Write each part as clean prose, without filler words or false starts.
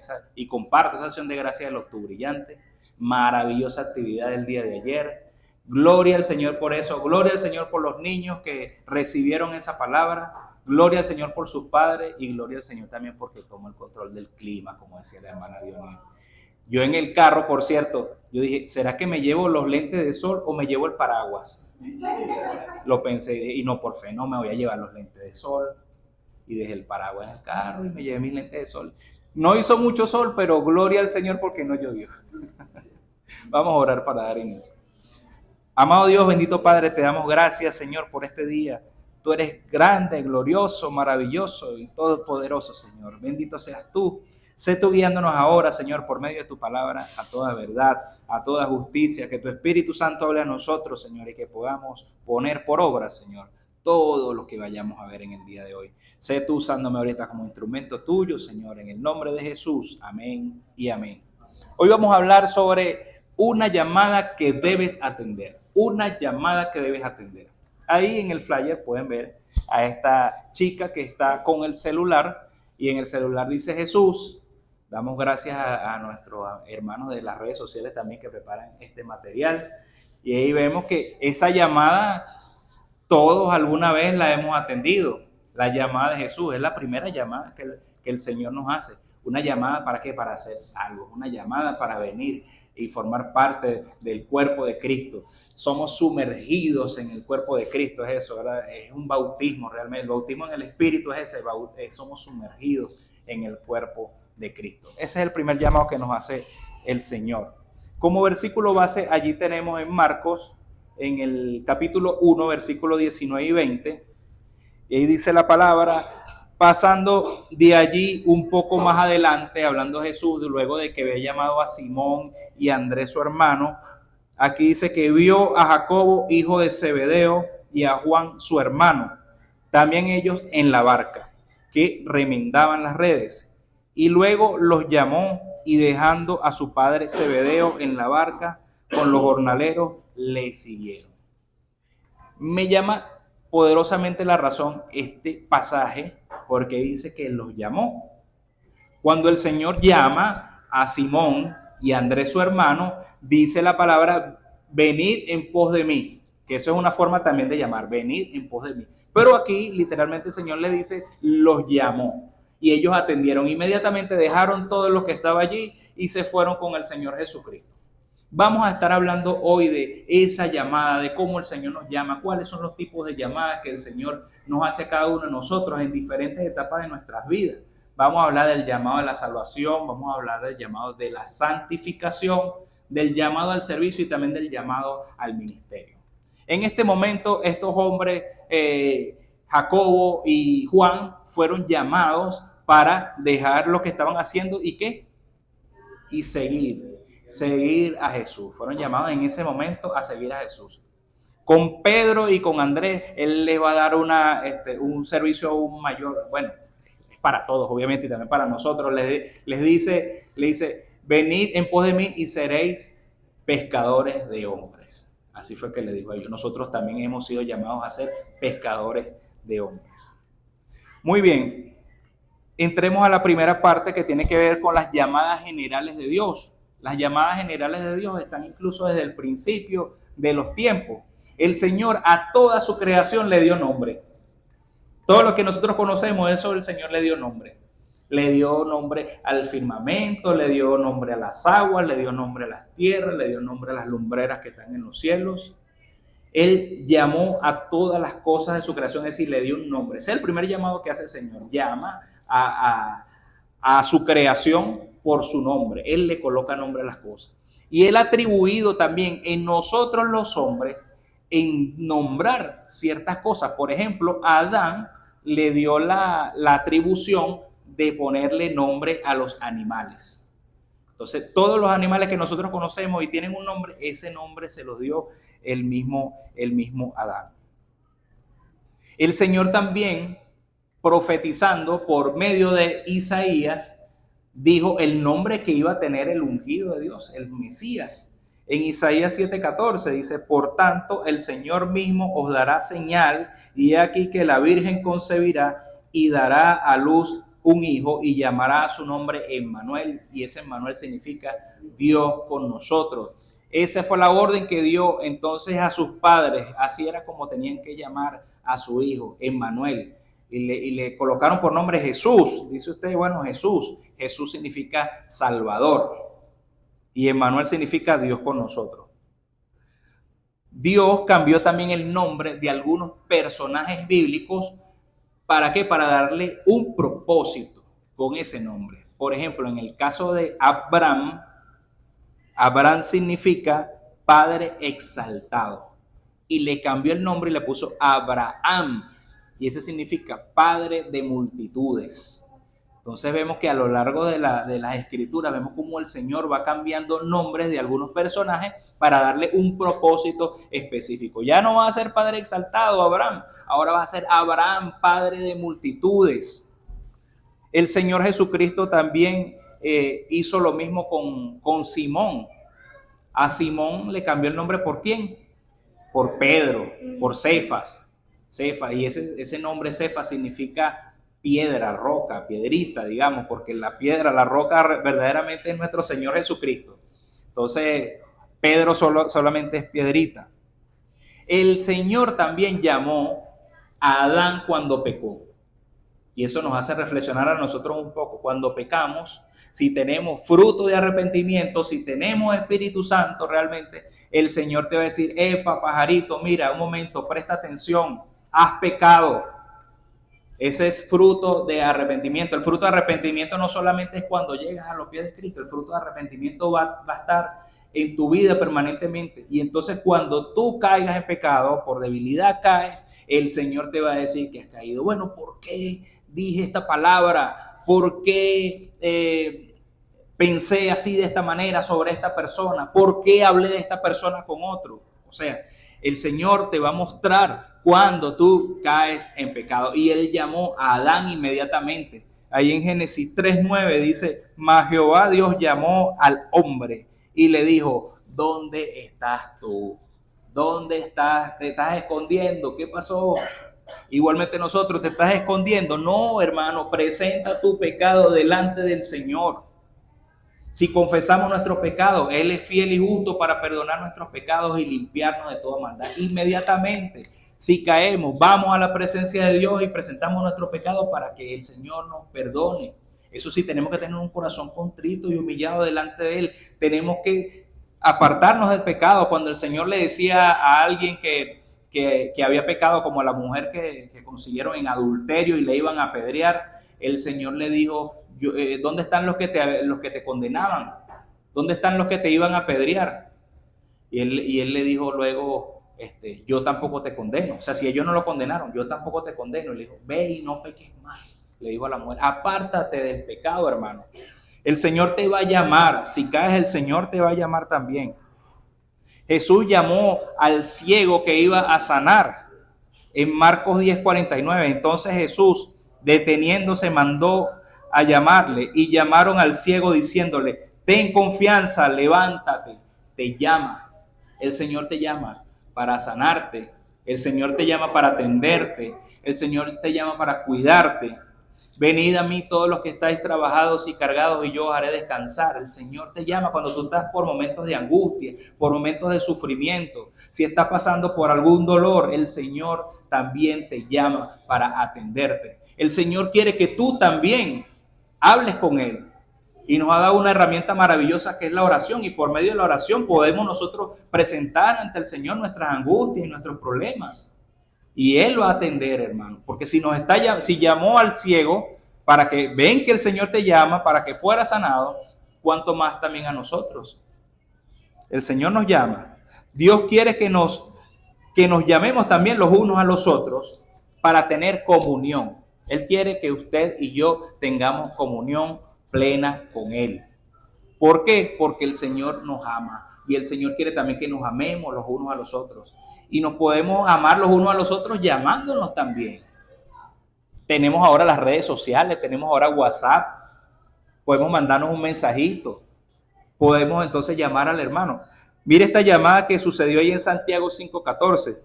esa y comparto esa acción de gracias del Octubre Brillante. Maravillosa actividad del día de ayer. Gloria al Señor por eso, gloria al Señor por los niños que recibieron esa palabra, gloria al Señor por sus padres y gloria al Señor también porque tomó el control del clima, como decía la hermana Dionía. Yo en el carro, por cierto, yo dije, ¿será que me llevo los lentes de sol o me llevo el paraguas? Lo pensé y no, por fe, no me voy a llevar los lentes de sol. Y dejé el paraguas en el carro y me llevé mis lentes de sol. No hizo mucho sol, pero gloria al Señor porque no llovió. Vamos a orar para dar inicio. Amado Dios, bendito Padre, te damos gracias, Señor, por este día. Tú eres grande, glorioso, maravilloso y todopoderoso, Señor. Bendito seas tú. Sé tú guiándonos ahora, Señor, por medio de tu palabra, a toda verdad, a toda justicia. Que tu Espíritu Santo hable a nosotros, Señor, y que podamos poner por obra, Señor, todo lo que vayamos a ver en el día de hoy. Sé tú usándome ahorita como instrumento tuyo, Señor, en el nombre de Jesús. Amén y amén. Hoy vamos a hablar sobre una llamada que debes atender. Una llamada que debes atender. Ahí en el flyer pueden ver a esta chica que está con el celular y en el celular dice Jesús. Damos gracias a nuestros hermanos de las redes sociales también que preparan este material. Y ahí vemos que esa llamada todos alguna vez la hemos atendido. La llamada de Jesús es la primera llamada que el Señor nos hace. Una llamada ¿para qué? Para ser salvos. Una llamada para venir y formar parte del cuerpo de Cristo. Somos sumergidos en el cuerpo de Cristo, es eso, ¿verdad? Es un bautismo realmente. El bautismo en el Espíritu es ese, somos sumergidos en el cuerpo de Cristo. Ese es el primer llamado que nos hace el Señor. Como versículo base, allí tenemos en Marcos, en el capítulo 1, versículo 19 y 20, y ahí dice la palabra: pasando de allí un poco más adelante, hablando Jesús, luego de que había llamado a Simón y a Andrés su hermano, aquí dice que vio a Jacobo, hijo de Zebedeo, y a Juan su hermano, también ellos en la barca, que remendaban las redes. Y luego los llamó y dejando a su padre Zebedeo en la barca con los jornaleros, le siguieron. Me llama poderosamente la razón este pasaje porque dice que los llamó. Cuando el Señor llama a Simón y a Andrés su hermano, dice la palabra: venid en pos de mí, que eso es una forma también de llamar, venid en pos de mí. Pero aquí literalmente el Señor le dice, los llamó. Y ellos atendieron, inmediatamente dejaron todo lo que estaba allí y se fueron con el Señor Jesucristo. Vamos a estar hablando hoy de esa llamada, de cómo el Señor nos llama, cuáles son los tipos de llamadas que el Señor nos hace a cada uno de nosotros en diferentes etapas de nuestras vidas. Vamos a hablar del llamado de la salvación, vamos a hablar del llamado de la santificación, del llamado al servicio y también del llamado al ministerio. En este momento, estos hombres, Jacobo y Juan, fueron llamados para dejar lo que estaban haciendo y ¿qué? Y seguir a Jesús. Fueron llamados en ese momento a seguir a Jesús. Con Pedro y con Andrés, él les va a dar un servicio aún mayor. Bueno, es para todos, obviamente, y también para nosotros. Les dice, venid en pos de mí y seréis pescadores de hombres. Así fue que le dijo a ellos. Nosotros también hemos sido llamados a ser pescadores de hombres. Muy bien. Entremos a la primera parte que tiene que ver con las llamadas generales de Dios. Las llamadas generales de Dios están incluso desde el principio de los tiempos. El Señor a toda su creación le dio nombre. Todo lo que nosotros conocemos, eso el Señor le dio nombre. Le dio nombre al firmamento, le dio nombre a las aguas, le dio nombre a las tierras, le dio nombre a las lumbreras que están en los cielos. Él llamó a todas las cosas de su creación, es decir, le dio un nombre. Ese es el primer llamado que hace el Señor. Llama a su creación por su nombre. Él le coloca nombre a las cosas. Y Él ha atribuido también en nosotros los hombres en nombrar ciertas cosas. Por ejemplo, a Adán le dio la atribución de ponerle nombre a los animales. Entonces, todos los animales que nosotros conocemos y tienen un nombre, ese nombre se los dio el mismo Adán. El Señor también, profetizando por medio de Isaías, dijo el nombre que iba a tener el ungido de Dios, el Mesías. En Isaías 7:14 dice: por tanto, el Señor mismo os dará señal, y he aquí que la Virgen concebirá y dará a luz un hijo y llamará a su nombre Emmanuel, y ese Emmanuel significa Dios con nosotros. Esa fue la orden que dio entonces a sus padres, así era como tenían que llamar a su hijo, Emmanuel. Y le colocaron por nombre Jesús. Dice usted, bueno, Jesús significa Salvador, y Emmanuel significa Dios con nosotros. Dios cambió también el nombre de algunos personajes bíblicos. ¿Para qué? Para darle un propósito con ese nombre. Por ejemplo, en el caso de Abraham, Abraham significa Padre exaltado. Y le cambió el nombre y le puso Abraham. Y ese significa Padre de multitudes. Entonces vemos que a lo largo de las escrituras vemos cómo el Señor va cambiando nombres de algunos personajes para darle un propósito específico. Ya no va a ser Padre exaltado Abraham, ahora va a ser Abraham, Padre de multitudes. El Señor Jesucristo también hizo lo mismo con Simón. A Simón le cambió el nombre ¿por quién? Por Pedro, por Cefas. Y ese nombre Cefas significa piedra, roca, piedrita, digamos, porque la piedra, la roca verdaderamente es nuestro Señor Jesucristo. Entonces, Pedro solamente es piedrita. El Señor también llamó a Adán cuando pecó. Y eso nos hace reflexionar a nosotros un poco. Cuando pecamos, si tenemos fruto de arrepentimiento, si tenemos Espíritu Santo realmente, el Señor te va a decir, epa, pajarito, mira, un momento, presta atención, has pecado. Ese es fruto de arrepentimiento. El fruto de arrepentimiento no solamente es cuando llegas a los pies de Cristo, el fruto de arrepentimiento va a estar en tu vida permanentemente. Y entonces cuando tú caigas en pecado, por debilidad caes, el Señor te va a decir que has caído. Bueno, ¿por qué dije esta palabra? ¿Por qué pensé así de esta manera sobre esta persona? ¿Por qué hablé de esta persona con otro? O sea, el Señor te va a mostrar cuando tú caes en pecado. Y Él llamó a Adán inmediatamente. Ahí en Génesis 3:9 dice, mas Jehová Dios llamó al hombre y le dijo, ¿dónde estás tú? ¿Dónde estás? ¿Te estás escondiendo? ¿Qué pasó? Igualmente nosotros, ¿te estás escondiendo? No, hermano, presenta tu pecado delante del Señor. Si confesamos nuestros pecados, Él es fiel y justo para perdonar nuestros pecados y limpiarnos de toda maldad. Inmediatamente, si caemos, vamos a la presencia de Dios y presentamos nuestros pecados para que el Señor nos perdone. Eso sí, tenemos que tener un corazón contrito y humillado delante de Él. Tenemos que apartarnos del pecado. Cuando el Señor le decía a alguien que había pecado, como a la mujer que consiguieron en adulterio y le iban a apedrear, el Señor le dijo, ¿dónde están los que te condenaban? ¿Dónde están los que te iban a apedrear? Y él le dijo luego, yo tampoco te condeno. O sea, si ellos no lo condenaron, yo tampoco te condeno. Y le dijo, ve y no peques más. Le dijo a la mujer, apártate del pecado, hermano. El Señor te va a llamar. Si caes, el Señor te va a llamar también. Jesús llamó al ciego que iba a sanar. En Marcos 10:49. Entonces Jesús, deteniéndose, mandó a llamarle, y llamaron al ciego diciéndole, ten confianza, levántate, te llama. El Señor te llama para sanarte, el Señor te llama para atenderte, el Señor te llama para cuidarte. Venid a mí todos los que estáis trabajados y cargados y yo os haré descansar. El Señor te llama cuando tú estás por momentos de angustia, por momentos de sufrimiento. Si estás pasando por algún dolor, el Señor también te llama para atenderte. El Señor quiere que tú también hables con Él. Y nos ha dado una herramienta maravillosa que es la oración. Y por medio de la oración podemos nosotros presentar ante el Señor nuestras angustias y nuestros problemas. Y Él va a atender, hermano. Porque si llamó al ciego para que ven que el Señor te llama para que fuera sanado, ¿cuánto más también a nosotros? El Señor nos llama. Dios quiere que nos llamemos también los unos a los otros para tener comunión. Él quiere que usted y yo tengamos comunión plena con Él. ¿Por qué? Porque el Señor nos ama. Y el Señor quiere también que nos amemos los unos a los otros. Y nos podemos amar los unos a los otros llamándonos también. Tenemos ahora las redes sociales, tenemos ahora WhatsApp. Podemos mandarnos un mensajito. Podemos entonces llamar al hermano. Mire esta llamada que sucedió ahí en Santiago 5:14.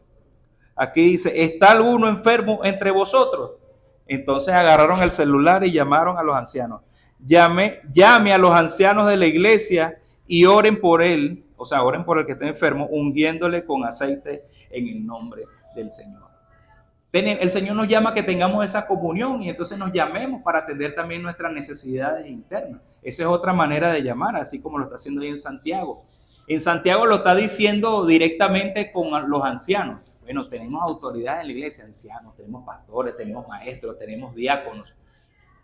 Aquí dice, ¿está alguno enfermo entre vosotros? Entonces agarraron el celular y llamaron a los ancianos. Llame a los ancianos de la iglesia y oren por él, o sea, oren por el que está enfermo, ungiéndole con aceite en el nombre del Señor. El Señor nos llama a que tengamos esa comunión y entonces nos llamemos para atender también nuestras necesidades internas. Esa es otra manera de llamar, así como lo está haciendo ahí en Santiago. En Santiago lo está diciendo directamente con los ancianos. Bueno, tenemos autoridades en la iglesia, ancianos, tenemos pastores, tenemos maestros, tenemos diáconos.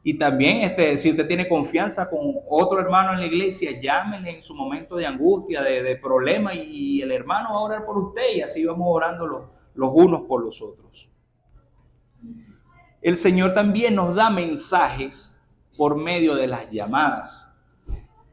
Y también, si usted tiene confianza con otro hermano en la iglesia, llámenle en su momento de angustia, de problema, y el hermano va a orar por usted y así vamos orando los unos por los otros. El Señor también nos da mensajes por medio de las llamadas.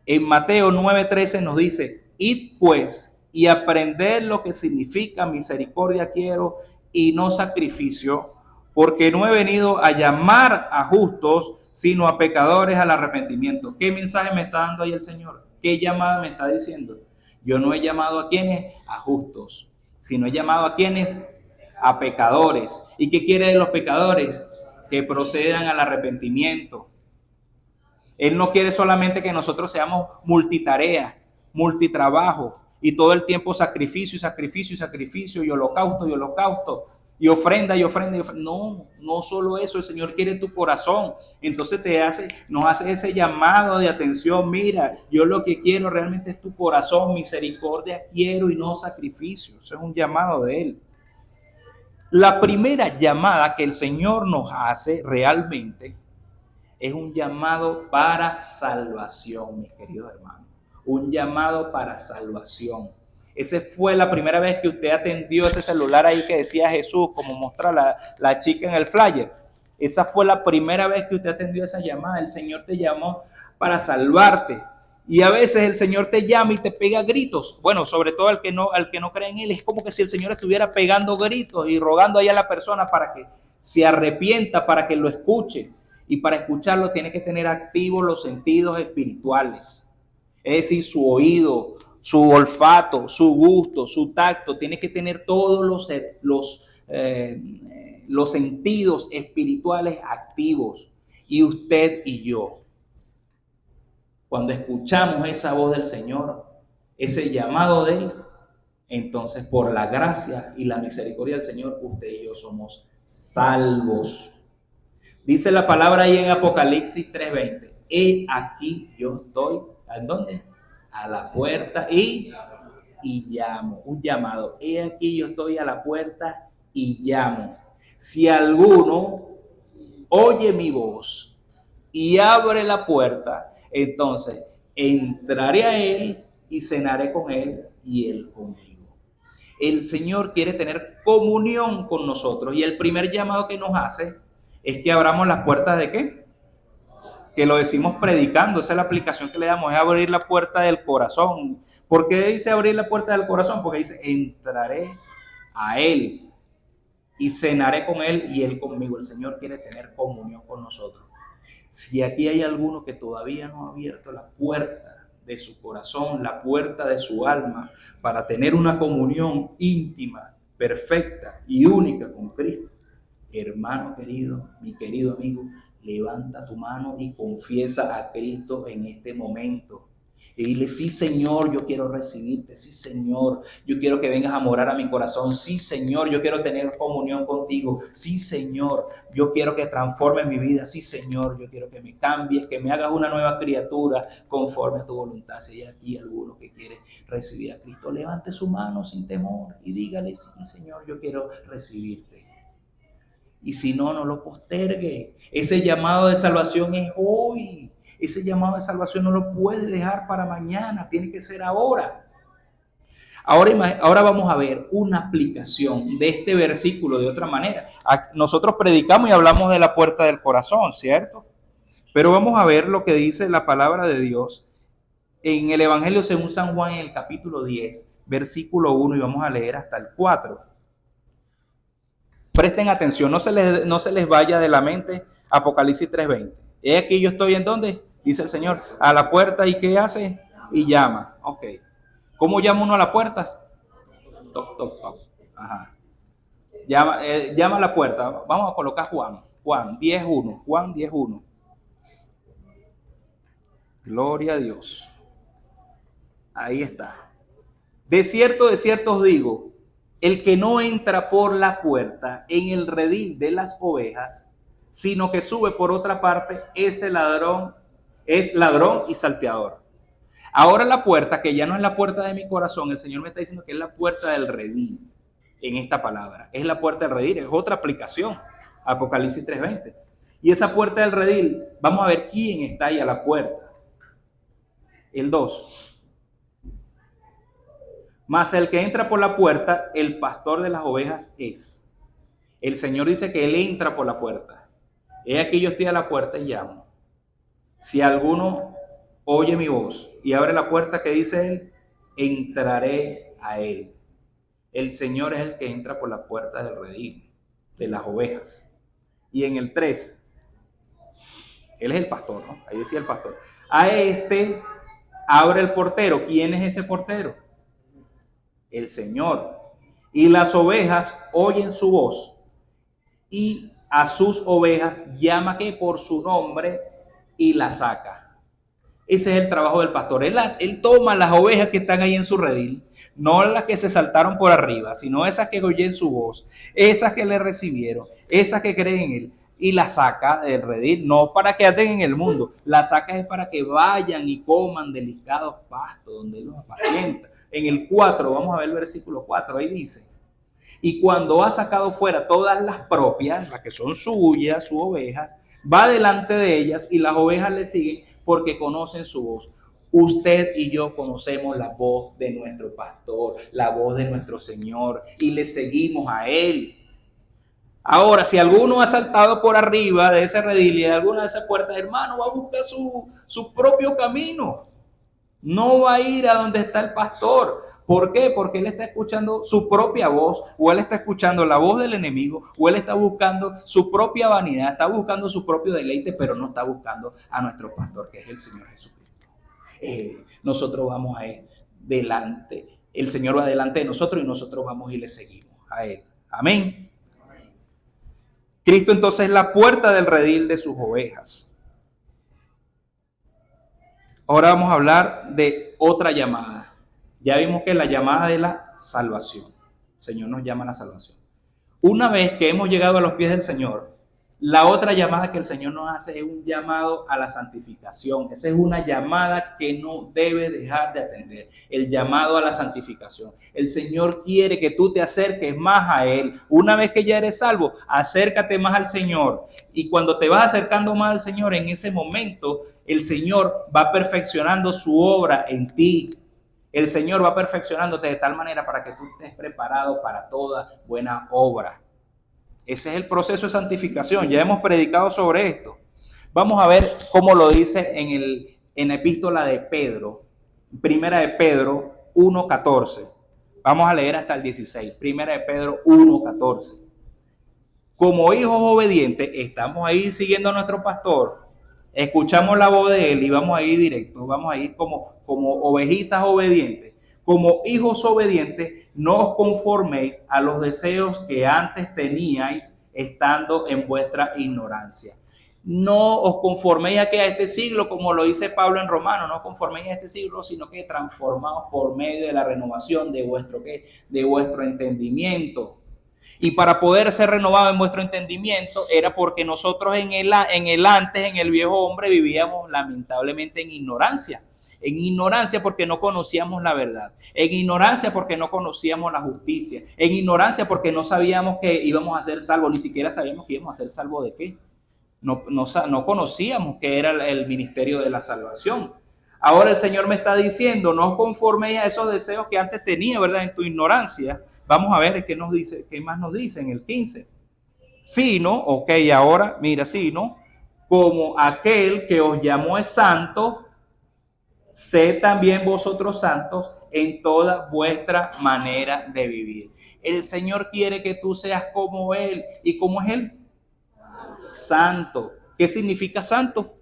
En Mateo 9:13 nos dice, id pues y aprended lo que significa misericordia quiero y no sacrificio, porque no he venido a llamar a justos, sino a pecadores al arrepentimiento. ¿Qué mensaje me está dando ahí el Señor? ¿Qué llamada me está diciendo? Yo no he llamado a quienes, a justos, sino he llamado a quienes, a pecadores. ¿Y qué quiere de los pecadores? Que procedan al arrepentimiento. Él no quiere solamente que nosotros seamos multitarea, multitrabajo y todo el tiempo sacrificio y sacrificio y sacrificio y holocausto y holocausto y ofrenda y ofrenda y ofrenda. No, no solo eso, el Señor quiere tu corazón. Entonces nos hace ese llamado de atención. Mira, yo lo que quiero realmente es tu corazón, misericordia quiero y no sacrificio. Eso es un llamado de Él. La primera llamada que el Señor nos hace realmente es un llamado para salvación, mis queridos hermanos. Un llamado para salvación. Esa fue la primera vez que usted atendió ese celular ahí que decía Jesús, como muestra la chica en el flyer. Esa fue la primera vez que usted atendió esa llamada. El Señor te llamó para salvarte. Y a veces el Señor te llama y te pega gritos. Bueno, sobre todo al que no cree en Él. Es como que si el Señor estuviera pegando gritos y rogando ahí a la persona para que se arrepienta, para que lo escuche. Y para escucharlo tiene que tener activos los sentidos espirituales. Es decir, su oído, su olfato, su gusto, su tacto. Tiene que tener todos los sentidos espirituales activos. Y usted y yo, cuando escuchamos esa voz del Señor, ese llamado de Él, entonces por la gracia y la misericordia del Señor, usted y yo somos salvos. Dice la palabra ahí en Apocalipsis 3:20. He aquí yo estoy, ¿en dónde? A la puerta y llamo. Un llamado. He aquí yo estoy a la puerta y llamo. Si alguno oye mi voz y abre la puerta, entonces entraré a Él y cenaré con Él y Él conmigo. El Señor quiere tener comunión con nosotros y el primer llamado que nos hace es que abramos las puertas ¿de qué? Que lo decimos predicando, esa es la aplicación que le damos, es abrir la puerta del corazón. ¿Por qué dice abrir la puerta del corazón? Porque dice, entraré a Él y cenaré con Él y Él conmigo. El Señor quiere tener comunión con nosotros. Si aquí hay alguno que todavía no ha abierto la puerta de su corazón, la puerta de su alma, para tener una comunión íntima, perfecta y única con Cristo, hermano querido, mi querido amigo, levanta tu mano y confiesa a Cristo en este momento. Y dile, sí Señor, yo quiero recibirte, sí Señor, yo quiero que vengas a morar a mi corazón, sí Señor, yo quiero tener comunión contigo, sí Señor, yo quiero que transformes mi vida, sí Señor, yo quiero que me cambies, que me hagas una nueva criatura conforme a tu voluntad. Si hay aquí alguno que quiere recibir a Cristo, levante su mano sin temor y dígale, sí Señor, yo quiero recibirte. Y si no, no lo postergue. Ese llamado de salvación es hoy. Ese llamado de salvación no lo puede dejar para mañana. Tiene que ser ahora. Ahora vamos a ver una aplicación de este versículo de otra manera. Nosotros predicamos y hablamos de la puerta del corazón, ¿cierto? Pero vamos a ver lo que dice la palabra de Dios en el Evangelio según San Juan, en el capítulo 10, versículo 1, y vamos a leer hasta el 4. Presten atención, no se les vaya de la mente Apocalipsis 3:20. He aquí yo estoy ¿en dónde? Dice el Señor, a la puerta. ¿Y qué hace? Y llama. Ok. ¿Cómo llama uno a la puerta? Toc, toc, toc. Ajá. Llama a la puerta. Vamos a colocar Juan. Juan 10:1. Juan 10:1. Gloria a Dios. Ahí está. De cierto os digo, el que no entra por la puerta en el redil de las ovejas, sino que sube por otra parte, ese ladrón es ladrón y salteador. Ahora la puerta, que ya no es la puerta de mi corazón, el Señor me está diciendo que es la puerta del redil en esta palabra. Es la puerta del redil, es otra aplicación. Apocalipsis 3:20. Y esa puerta del redil, vamos a ver quién está ahí a la puerta. El 2. Mas el que entra por la puerta, el pastor de las ovejas es. El Señor dice que Él entra por la puerta. He aquí yo estoy a la puerta y llamo. Si alguno oye mi voz y abre la puerta, ¿qué dice Él? Entraré a Él. El Señor es el que entra por la puerta del redil, de las ovejas. Y en el 3, Él es el pastor, ¿no? Ahí decía el pastor. A este abre el portero. ¿Quién es ese portero? El Señor. Y las ovejas oyen su voz. Y a sus ovejas llama que por su nombre y las saca. Ese es el trabajo del pastor. Él toma las ovejas que están ahí en su redil, no las que se saltaron por arriba, sino esas que oyen su voz, esas que le recibieron, esas que creen en Él, y las saca del redil, no para que anden en el mundo, las saca es para que vayan y coman delicados pastos, donde Él los apacienta. En el 4, vamos a ver el versículo 4, ahí dice: y cuando ha sacado fuera todas las propias, las que son suyas, sus ovejas, va delante de ellas y las ovejas le siguen porque conocen su voz. Usted y yo conocemos la voz de nuestro pastor, la voz de nuestro Señor, y le seguimos a Él. Ahora, si alguno ha saltado por arriba de ese redil y de alguna de esas puertas, hermano, va a buscar su propio camino. No va a ir a donde está el pastor. ¿Por qué? Porque él está escuchando su propia voz, o él está escuchando la voz del enemigo, o él está buscando su propia vanidad, está buscando su propio deleite, pero no está buscando a nuestro pastor, que es el Señor Jesucristo. Nosotros vamos a él delante. El Señor va delante de nosotros y nosotros vamos y le seguimos a Él. Amén. Cristo entonces es la puerta del redil de sus ovejas. Ahora vamos a hablar de otra llamada. Ya vimos que es la llamada de la salvación. El Señor nos llama a la salvación. Una vez que hemos llegado a los pies del Señor, la otra llamada que el Señor nos hace es un llamado a la santificación. Esa es una llamada que no debe dejar de atender. El llamado a la santificación. El Señor quiere que tú te acerques más a Él. Una vez que ya eres salvo, acércate más al Señor. Y cuando te vas acercando más al Señor, en ese momento, el Señor va perfeccionando su obra en ti. El Señor va perfeccionándote de tal manera para que tú estés preparado para toda buena obra. Ese es el proceso de santificación. Ya hemos predicado sobre esto. Vamos a ver cómo lo dice en la epístola de Pedro. Primera de Pedro 1:14. Vamos a leer hasta el 16. Primera de Pedro 1:14. Como hijos obedientes, estamos ahí siguiendo a nuestro pastor. Escuchamos la voz de Él y vamos a ir directo. Vamos a ir como ovejitas obedientes. Como hijos obedientes, no os conforméis a los deseos que antes teníais estando en vuestra ignorancia. No os conforméis a este siglo, como lo dice Pablo en Romanos, no os conforméis a este siglo, sino que transformaos por medio de la renovación de vuestro entendimiento. Y para poder ser renovado en vuestro entendimiento era porque nosotros en el viejo hombre, vivíamos lamentablemente en ignorancia. En ignorancia porque no conocíamos la verdad. En ignorancia porque no conocíamos la justicia. En ignorancia porque no sabíamos que íbamos a ser salvos. Ni siquiera sabíamos que íbamos a ser salvos de qué. No conocíamos que era el ministerio de la salvación. Ahora el Señor me está diciendo, no os conforméis a esos deseos que antes tenía, ¿verdad? En tu ignorancia. Vamos a ver qué nos dice, qué más nos dice en el 15. Sino, ok, ahora, mira, sino, como aquel que os llamó es santo, sed también vosotros santos en toda vuestra manera de vivir. El Señor quiere que tú seas como Él. ¿Y cómo es Él? Santo. ¿Qué significa santo?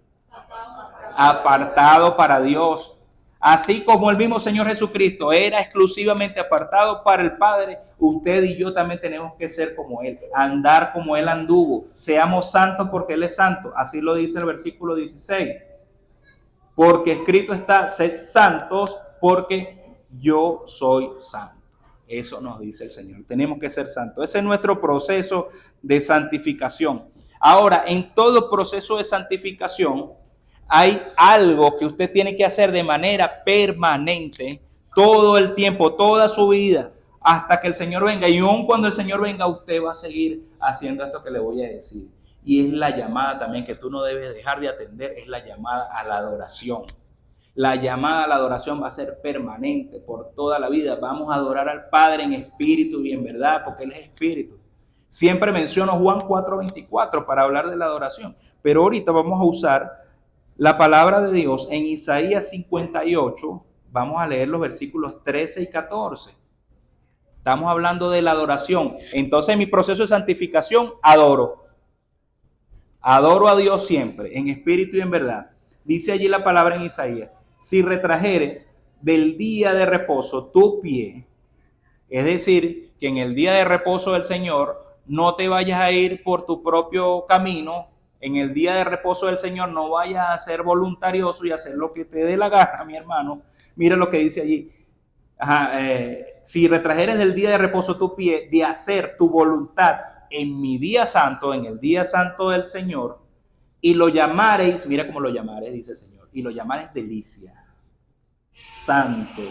Apartado para Dios. Así como el mismo Señor Jesucristo era exclusivamente apartado para el Padre, usted y yo también tenemos que ser como Él, andar como Él anduvo. Seamos santos porque Él es santo. Así lo dice el versículo 16. Porque escrito está, sed santos porque yo soy santo. Eso nos dice el Señor. Tenemos que ser santos. Ese es nuestro proceso de santificación. Ahora, en todo proceso de santificación, hay algo que usted tiene que hacer de manera permanente, todo el tiempo, toda su vida, hasta que el Señor venga. Y aun cuando el Señor venga, usted va a seguir haciendo esto que le voy a decir. Y es la llamada también que tú no debes dejar de atender, es la llamada a la adoración. La llamada a la adoración va a ser permanente por toda la vida. Vamos a adorar al Padre en espíritu y en verdad, porque Él es espíritu. Siempre menciono Juan 4:24 para hablar de la adoración, pero ahorita vamos a usar la palabra de Dios en Isaías 58. Vamos a leer los versículos 13 y 14. Estamos hablando de la adoración. Entonces, en mi proceso de santificación, adoro. Adoro a Dios siempre, en espíritu y en verdad. Dice allí la palabra en Isaías: si retrajeres del día de reposo tu pie, es decir, que en el día de reposo del Señor no te vayas a ir por tu propio camino. En el día de reposo del Señor no vayas a ser voluntarioso y hacer lo que te dé la gana, mi hermano. Mira lo que dice allí. Si retrajeres del día de reposo tu pie de hacer tu voluntad en mi día santo, en el día santo del Señor, y lo llamareis, mira cómo lo llamareis, dice el Señor, y lo llamareis delicia, santo,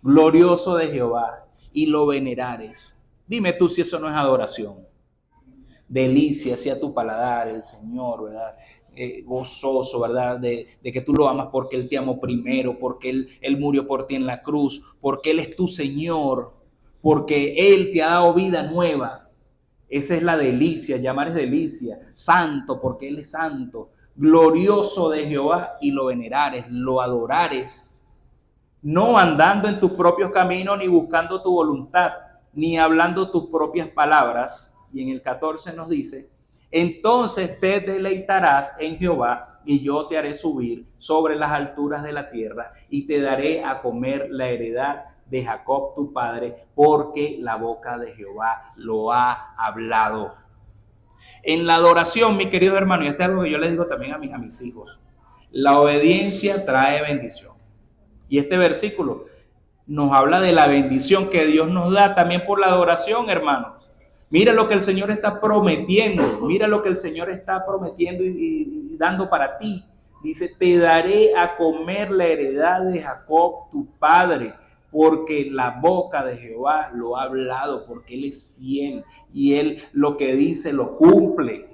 glorioso de Jehová, y lo venerares. Dime tú si eso no es adoración. Delicia sea tu paladar, el Señor, ¿verdad? Gozoso, ¿verdad? De que tú lo amas porque Él te amó primero, porque Él murió por ti en la cruz, porque Él es tu Señor, porque Él te ha dado vida nueva. Esa es la delicia, llamar es delicia. Santo, porque Él es santo. Glorioso de Jehová, y lo venerares, lo adorares. No andando en tus propios caminos, ni buscando tu voluntad, ni hablando tus propias palabras. Y en el 14 nos dice: entonces te deleitarás en Jehová, y yo te haré subir sobre las alturas de la tierra, y te daré a comer la heredad de Jacob tu padre, porque la boca de Jehová lo ha hablado. En la adoración, mi querido hermano, y esto es algo que yo le digo también a mis hijos, la obediencia trae bendición. Y este versículo nos habla de la bendición que Dios nos da también por la adoración, hermano. Mira lo que el Señor está prometiendo, mira lo que el Señor está prometiendo y dando para ti. Dice: te daré a comer la heredad de Jacob tu padre, porque la boca de Jehová lo ha hablado, porque Él es fiel y Él lo que dice lo cumple.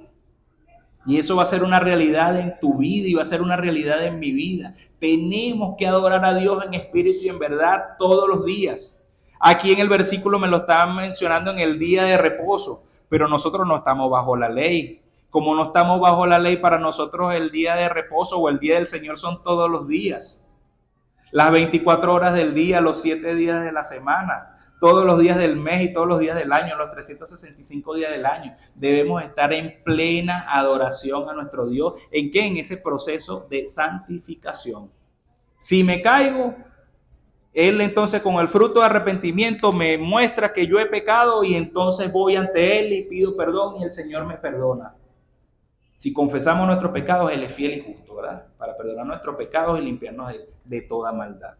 Y eso va a ser una realidad en tu vida y va a ser una realidad en mi vida. Tenemos que adorar a Dios en espíritu y en verdad todos los días. Aquí en el versículo me lo estaban mencionando en el día de reposo, pero nosotros no estamos bajo la ley. Como no estamos bajo la ley, para nosotros el día de reposo o el día del Señor son todos los días. Las 24 horas del día, los 7 días de la semana, todos los días del mes y todos los días del año, los 365 días del año. Debemos estar en plena adoración a nuestro Dios. ¿En qué? En ese proceso de santificación. Si me caigo, Él entonces con el fruto de arrepentimiento me muestra que yo he pecado, y entonces voy ante Él y pido perdón y el Señor me perdona. Si confesamos nuestros pecados, Él es fiel y justo, ¿verdad? Para perdonar nuestros pecados y limpiarnos de toda maldad.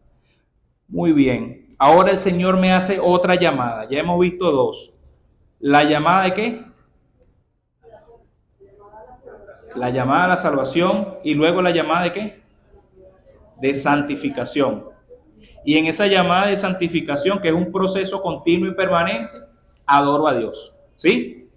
Muy bien. Ahora el Señor me hace otra llamada. Ya hemos visto dos. ¿La llamada de qué? La llamada a la salvación. Y luego la llamada de qué? De santificación. Y en esa llamada de santificación, que es un proceso continuo y permanente, adoro a Dios. ¿Sí?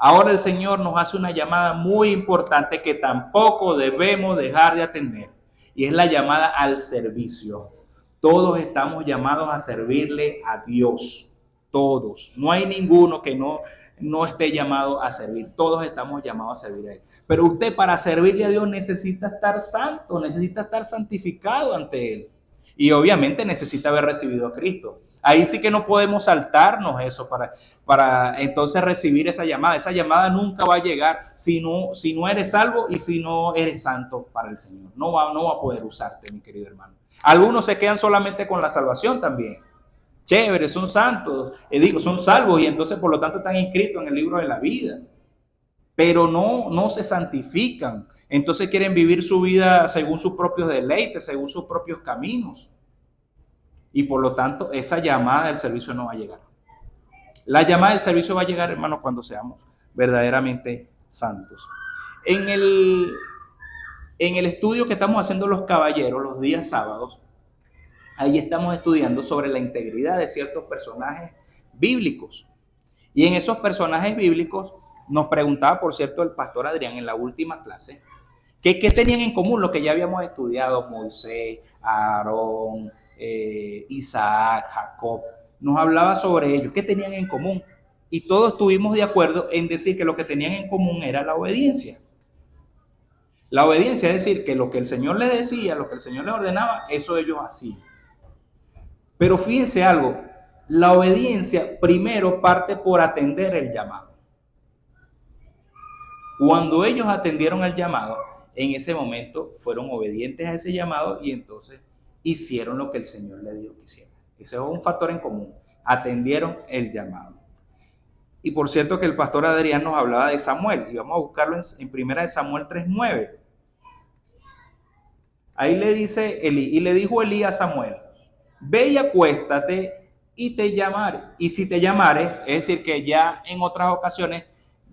Ahora el Señor nos hace una llamada muy importante que tampoco debemos dejar de atender. Y es la llamada al servicio. Todos estamos llamados a servirle a Dios. Todos. No hay ninguno que no esté llamado a servir. Todos estamos llamados a servir a Él. Pero usted, para servirle a Dios, necesita estar santo, necesita estar santificado ante Él. Y obviamente necesita haber recibido a Cristo. Ahí sí que no podemos saltarnos eso para entonces recibir esa llamada. Esa llamada nunca va a llegar si no eres salvo y si no eres santo para el Señor. No va a poder usarte, mi querido hermano. Algunos se quedan solamente con la salvación también. Chévere, son santos, son salvos y entonces por lo tanto están inscritos en el libro de la vida. Pero no se santifican. Entonces quieren vivir su vida según sus propios deleites, según sus propios caminos. Y por lo tanto, esa llamada del servicio no va a llegar. La llamada del servicio va a llegar, hermanos, cuando seamos verdaderamente santos. En el estudio que estamos haciendo los caballeros los días sábados, ahí estamos estudiando sobre la integridad de ciertos personajes bíblicos. Y en esos personajes bíblicos nos preguntaba, por cierto, el pastor Adrián en la última clase, ¿qué tenían en común lo que ya habíamos estudiado? Moisés, Aarón, Isaac, Jacob. Nos hablaba sobre ellos, ¿qué tenían en común? Y todos estuvimos de acuerdo en decir que lo que tenían en común era la obediencia. La obediencia es decir, que lo que el Señor les decía, lo que el Señor les ordenaba, eso ellos hacían. Pero fíjense algo, la obediencia primero parte por atender el llamado. Cuando ellos atendieron el llamado, en ese momento fueron obedientes a ese llamado y entonces hicieron lo que el Señor les dijo que hicieran. Ese es un factor en común. Atendieron el llamado. Y por cierto que el pastor Adrián nos hablaba de Samuel. Y vamos a buscarlo en 1 Samuel 3:9. Ahí le dice Elí, y le dijo Elí a Samuel, ve y acuéstate y te llamaré. Y si te llamaré, es decir que ya en otras ocasiones,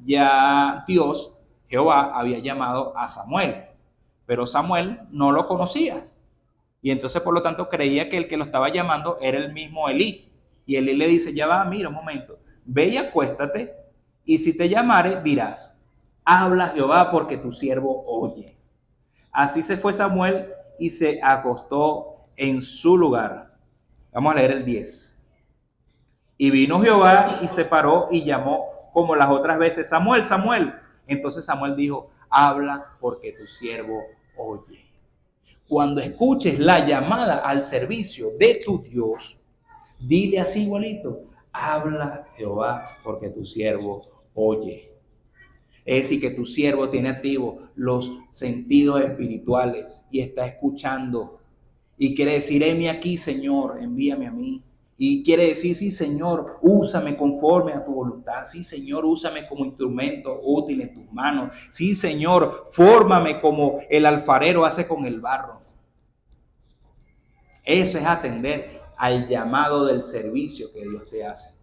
ya Dios, Jehová, había llamado a Samuel. Pero Samuel no lo conocía. Y entonces, por lo tanto, creía que el que lo estaba llamando era el mismo Elí. Y Elí le dice, ya va, mira un momento, ve y acuéstate, y si te llamare, dirás, habla Jehová porque tu siervo oye. Así se fue Samuel y se acostó en su lugar. Vamos a leer el 10. Y vino Jehová y se paró y llamó como las otras veces, Samuel, Samuel. Entonces Samuel dijo, habla porque tu siervo oye. Cuando escuches la llamada al servicio de tu Dios, dile así igualito, habla Jehová porque tu siervo oye. Es decir, que tu siervo tiene activos los sentidos espirituales y está escuchando. Y quiere decir, heme aquí, Señor, envíame a mí. Y quiere decir, sí, Señor, úsame conforme a tu voluntad. Sí, Señor, úsame como instrumento útil en tus manos. Sí, Señor, fórmame como el alfarero hace con el barro. Eso es atender al llamado del servicio que Dios te hace.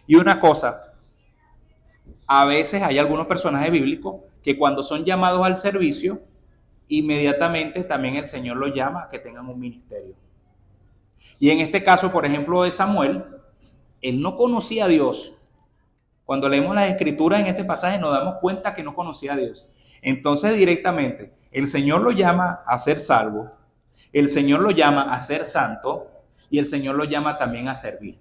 Y una cosa, a veces hay algunos personajes bíblicos que cuando son llamados al servicio, inmediatamente también el Señor los llama a que tengan un ministerio. Y en este caso, por ejemplo, de Samuel, él no conocía a Dios. Cuando leemos las escrituras en este pasaje nos damos cuenta que no conocía a Dios. Entonces directamente el Señor lo llama a ser salvo, el Señor lo llama a ser santo y el Señor lo llama también a servir.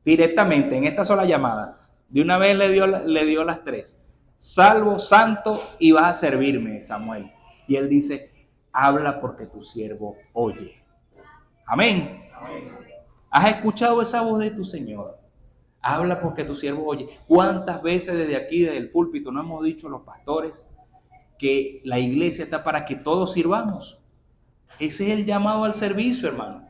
Directamente en esta sola llamada, de una vez le dio las tres. Salvo, santo y vas a servirme, Samuel. Y él dice, habla porque tu siervo oye. Amén. Amén. ¿Has escuchado esa voz de tu Señor? Habla porque tu siervo oye. ¿Cuántas veces desde aquí, desde el púlpito, no hemos dicho los pastores que la iglesia está para que todos sirvamos? Ese es el llamado al servicio, hermano.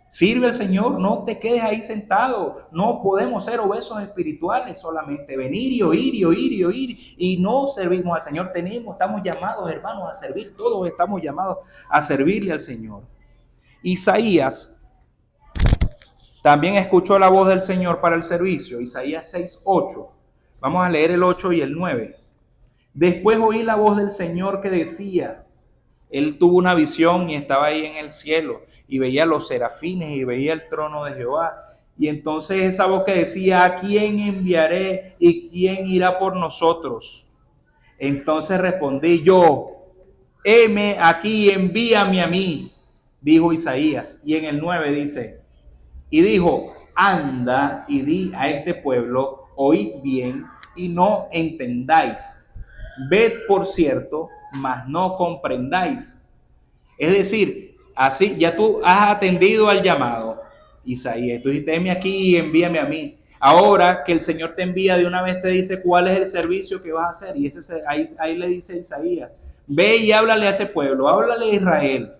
Sirve al Señor, no te quedes ahí sentado. No podemos ser obesos espirituales solamente. Venir y oír y oír y oír y no servimos al Señor. Estamos llamados, hermanos, a servir. Todos estamos llamados a servirle al Señor. Isaías también escuchó la voz del Señor para el servicio. Isaías 6:8. Vamos a leer el 8 y el 9. Después oí la voz del Señor que decía, él tuvo una visión y estaba ahí en el cielo y veía los serafines y veía el trono de Jehová. Y entonces esa voz que decía, ¿a quién enviaré y quién irá por nosotros? Entonces respondí yo, heme aquí, envíame a mí, dijo Isaías. Y en el 9 dice, y dijo, anda y di a este pueblo, oíd bien y no entendáis. Ved por cierto, mas no comprendáis. Es decir, Así, ya tú has atendido al llamado, Isaías. Tú dijiste, heme aquí y envíame a mí. Ahora que el Señor te envía, de una vez te dice cuál es el servicio que vas a hacer. Y ahí le dice Isaías, ve y háblale a ese pueblo, háblale a Israel.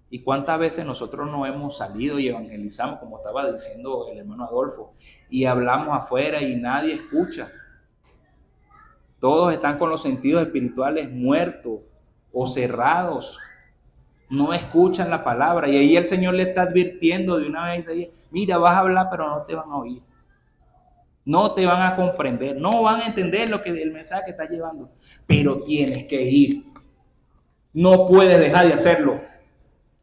¿Y cuántas veces nosotros no hemos salido y evangelizamos, como estaba diciendo el hermano Adolfo, y hablamos afuera y nadie escucha? Todos están con los sentidos espirituales muertos o cerrados. No escuchan la palabra. Y ahí el Señor le está advirtiendo de una vez, mira, vas a hablar, pero no te van a oír. No te van a comprender. No van a entender el mensaje que estás llevando. Pero tienes que ir. No puedes dejar de hacerlo.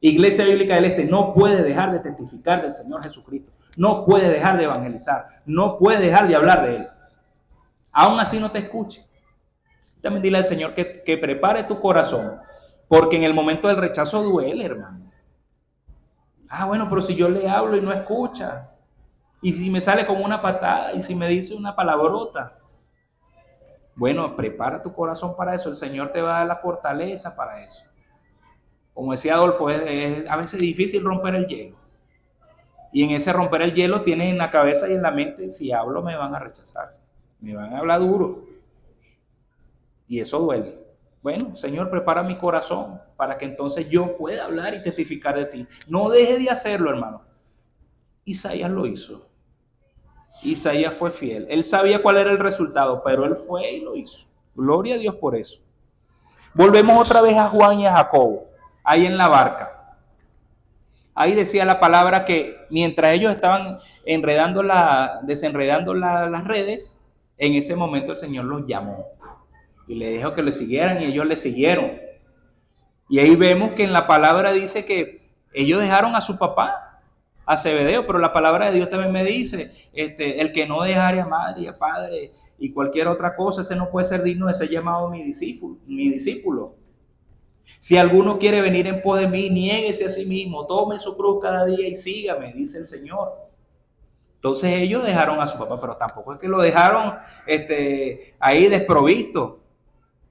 Iglesia Bíblica del Este no puede dejar de testificar del Señor Jesucristo. No puede dejar de evangelizar. No puede dejar de hablar de Él. Aún así no te escuche. También dile al Señor que prepare tu corazón. Porque en el momento del rechazo duele, hermano. Bueno, pero si yo le hablo y no escucha. Y si me sale como una patada. Y si me dice una palabrota. Bueno, prepara tu corazón para eso. El Señor te va a dar la fortaleza para eso. Como decía Adolfo, es a veces difícil romper el hielo. Y en ese romper el hielo tienes en la cabeza y en la mente, si hablo me van a rechazar. Me van a hablar duro. Y eso duele. Bueno, Señor, prepara mi corazón para que entonces yo pueda hablar y testificar de ti. No deje de hacerlo, hermano. Isaías lo hizo. Isaías fue fiel. Él sabía cuál era el resultado, pero él fue y lo hizo. Gloria a Dios por eso. Volvemos otra vez a Juan y a Jacobo, ahí en la barca. Ahí decía la palabra que mientras ellos estaban desenredando las redes, en ese momento el Señor los llamó. Y le dijo que le siguieran y ellos le siguieron. Y ahí vemos que en la palabra dice que ellos dejaron a su papá, a Zebedeo, pero la palabra de Dios también me dice, el que no dejare a madre y a padre y cualquier otra cosa, ese no puede ser digno de ser llamado mi discípulo. Si alguno quiere venir en pos de mí, niéguese a sí mismo, tome su cruz cada día y sígame, dice el Señor. Entonces ellos dejaron a su papá, pero tampoco es que lo dejaron ahí desprovisto.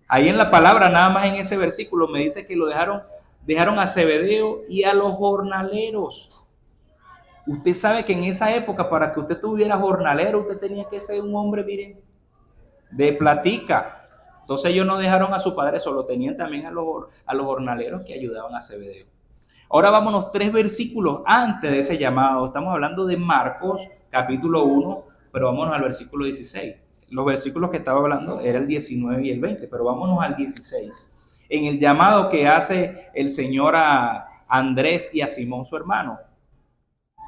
Ahí en la palabra, nada más en ese versículo, me dice que lo dejaron a Zebedeo y a los jornaleros. Usted sabe que en esa época, para que usted tuviera jornalero, usted tenía que ser un hombre, miren, de platica. Entonces ellos no dejaron a su padre solo, tenían también a los jornaleros que ayudaban a Zebedeo. Ahora vámonos 3 versículos antes de ese llamado. Estamos hablando de Marcos, capítulo 1, pero vámonos al versículo 16. Los versículos que estaba hablando eran el 19 y el 20, pero vámonos al 16. En el llamado que hace el Señor a Andrés y a Simón, su hermano.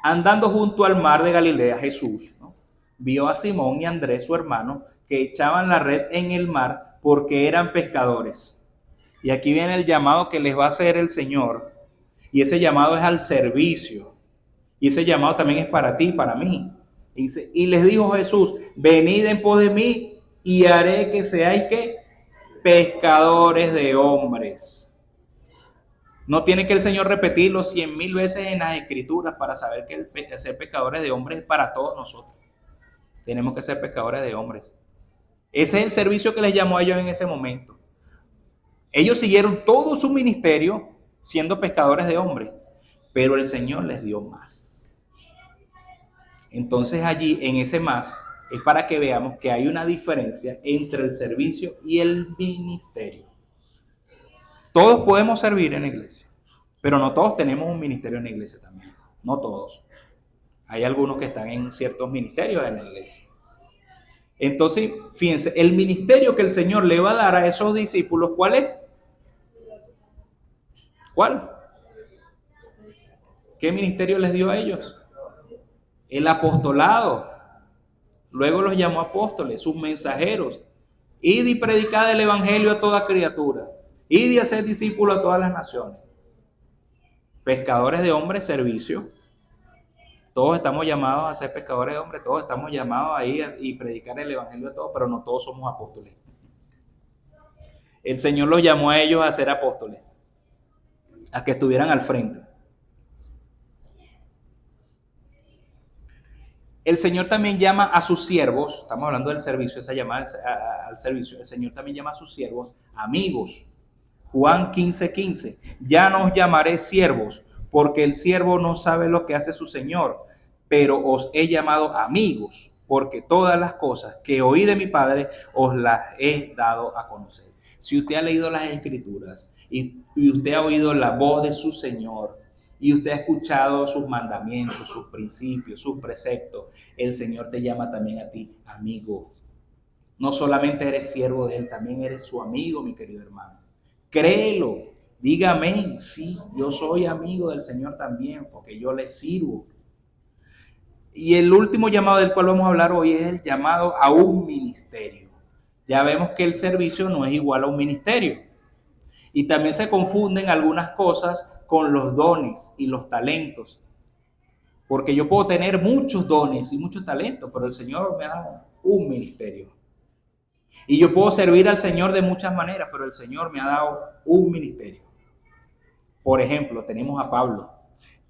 Andando junto al mar de Galilea, Jesús, ¿no?, vio a Simón y a Andrés, su hermano, que echaban la red en el mar porque eran pescadores. Y aquí viene el llamado que les va a hacer el Señor. Y ese llamado es al servicio. Y ese llamado también es para ti y para mí. Dice, y les dijo Jesús, venid en pos de mí y haré que seáis ¿qué? Pescadores de hombres. No tiene que el Señor repetirlo 100,000 veces en las Escrituras para saber que ser pescadores de hombres es para todos nosotros. Tenemos que ser pescadores de hombres. Ese es el servicio que les llamó a ellos en ese momento. Ellos siguieron todo su ministerio siendo pescadores de hombres, pero el Señor les dio más. Entonces allí, en ese más, es para que veamos que hay una diferencia entre el servicio y el ministerio. Todos podemos servir en la iglesia, pero no todos tenemos un ministerio en la iglesia también. No todos. Hay algunos que están en ciertos ministerios en la iglesia. Entonces, fíjense, el ministerio que el Señor le va a dar a esos discípulos, ¿cuál es? ¿Cuál? ¿Qué ministerio les dio a ellos? El apostolado. Luego los llamó apóstoles, sus mensajeros. Id y predicad el evangelio a toda criatura. Id y hacer discípulos a todas las naciones. Pescadores de hombres, servicio. Todos estamos llamados a ser pescadores de hombres, todos estamos llamados a ir y predicar el evangelio a todos, pero no todos somos apóstoles. El Señor los llamó a ellos a ser apóstoles, a que estuvieran al frente. El Señor también llama a sus siervos, estamos hablando del servicio, esa llamada al servicio, el Señor también llama a sus siervos amigos. Juan 15:15. Ya no os llamaré siervos, porque el siervo no sabe lo que hace su señor, pero os he llamado amigos, porque todas las cosas que oí de mi Padre os las he dado a conocer. Si usted ha leído las Escrituras y usted ha oído la voz de su Señor, y usted ha escuchado sus mandamientos, sus principios, sus preceptos, el Señor te llama también a ti, amigo. No solamente eres siervo de Él, también eres su amigo, mi querido hermano. Créelo, dígame, sí, yo soy amigo del Señor también, porque yo le sirvo. Y el último llamado del cual vamos a hablar hoy es el llamado a un ministerio. Ya vemos que el servicio no es igual a un ministerio. Y también se confunden algunas cosas con los dones y los talentos. Porque yo puedo tener muchos dones y muchos talentos, pero el Señor me ha dado un ministerio. Y yo puedo servir al Señor de muchas maneras, pero el Señor me ha dado un ministerio. Por ejemplo, tenemos a Pablo.